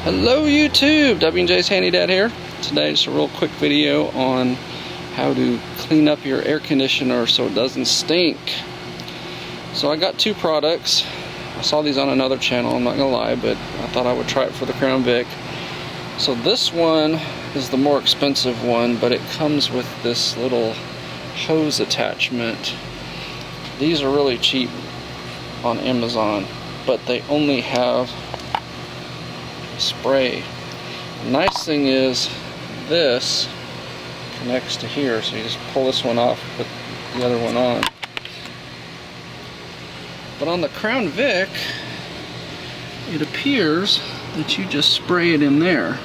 Hello YouTube, W&J's Handy Dad here. Today just a real quick video on how to clean up your air conditioner so it doesn't stink. So I got two products. I saw these on another channel, I'm not gonna lie, but I thought I would try it for the Crown Vic. So this one is the more expensive one, but it comes with this little hose attachment. These are really cheap on Amazon, but they only have spray. The nice thing is this connects to here, so you just pull this one off, put the other one on. But on the Crown Vic, it appears that you just spray it in there.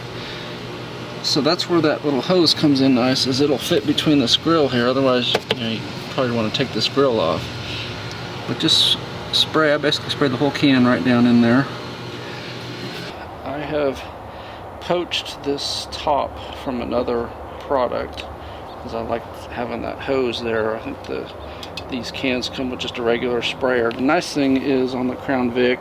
So that's where that little hose comes in nice, is it'll fit between this grill here, otherwise you probably want to take this grill off. But just spray, I basically sprayed the whole can right down in there. I have poached this top from another product because I like having that hose there. I think these cans come with just a regular sprayer. The nice thing is on the Crown Vic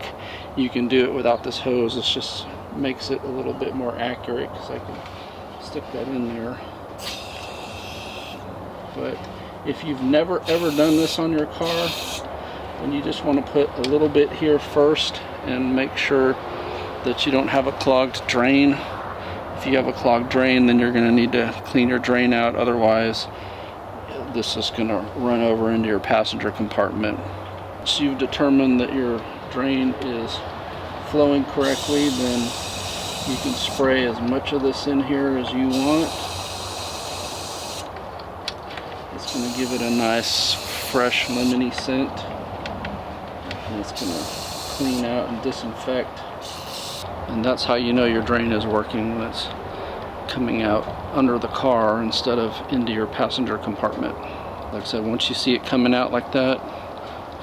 you can do it without this hose. It just makes it a little bit more accurate because I can stick that in there. But if you've never ever done this on your car, then you just want to put a little bit here first and make sure that you don't have a clogged drain. If you have a clogged drain, then you're going to need to clean your drain out, otherwise this is going to run over into your passenger compartment. So you've determined that your drain is flowing correctly, then you can spray as much of this in here as you want. It's going to give it a nice fresh lemony scent, and it's going to clean out and disinfect. And that's how you know your drain is working, when it's coming out under the car instead of into your passenger compartment. Like I said, once you see it coming out like that,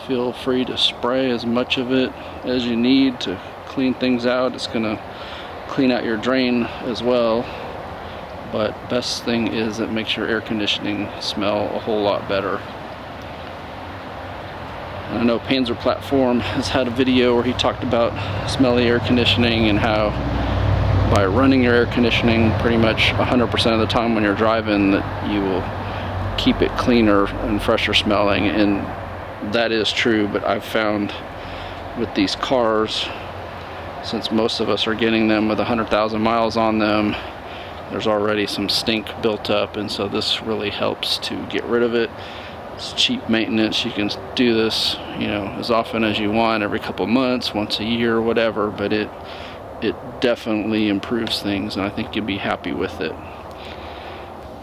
feel free to spray as much of it as you need to clean things out. It's going to clean out your drain as well, but best thing is it makes your air conditioning smell a whole lot better. I know Panzer Platform has had a video where he talked about smelly air conditioning and how by running your air conditioning pretty much 100% of the time when you're driving, that you will keep it cleaner and fresher smelling, and that is true. But I've found with these cars, since most of us are getting them with 100,000 miles on them, there's already some stink built up, and so this really helps to get rid of it. It's cheap maintenance. You can do this, you know, as often as you want, every couple months, once a year, whatever, but it definitely improves things, and I think you'll be happy with it.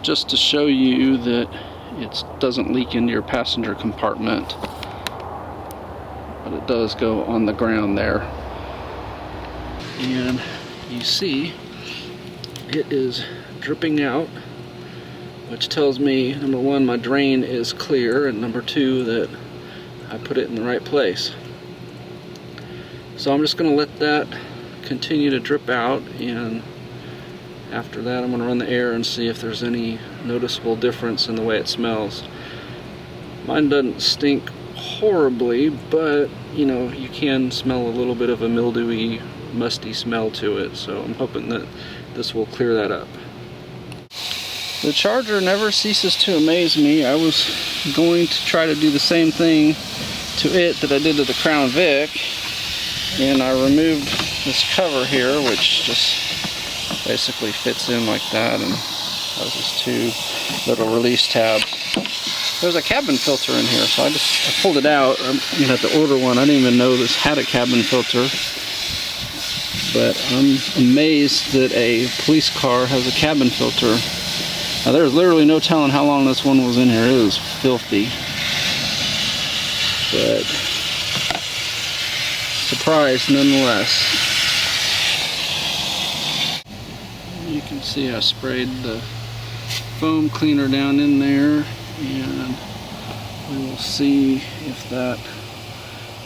Just to show you that it doesn't leak into your passenger compartment, but it does go on the ground there. And you see it is dripping out, which tells me, number one, my drain is clear, and number two, that I put it in the right place. So I'm just going to let that continue to drip out, and after that I'm going to run the air and see if there's any noticeable difference in the way it smells. Mine doesn't stink horribly, but you know, you can smell a little bit of a mildewy, musty smell to it, so I'm hoping that this will clear that up. The Charger never ceases to amaze me. I was going to try to do the same thing to it that I did to the Crown Vic, and I removed this cover here, which just basically fits in like that, and has these two little release tabs. There's a cabin filter in here, so I pulled it out. I'm gonna have to order one. I didn't even know this had a cabin filter, but I'm amazed that a police car has a cabin filter. Now there's literally no telling how long this one was in here. It was filthy, but surprised nonetheless. You can see I sprayed the foam cleaner down in there, and we will see if that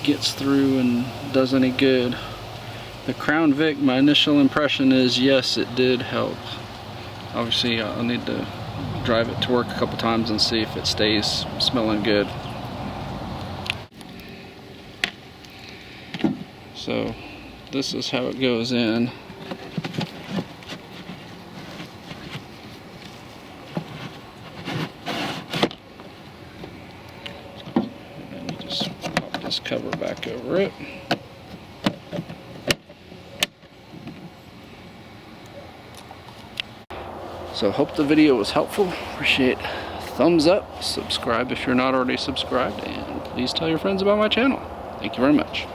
gets through and does any good. The Crown Vic, my initial impression is yes, it did help. Obviously I'll need to drive it to work a couple times and see if it stays smelling good. So this is how it goes in. And you just pop this cover back over it. So hope the video was helpful. Appreciate thumbs up, subscribe if you're not already subscribed, and please tell your friends about my channel. Thank you very much.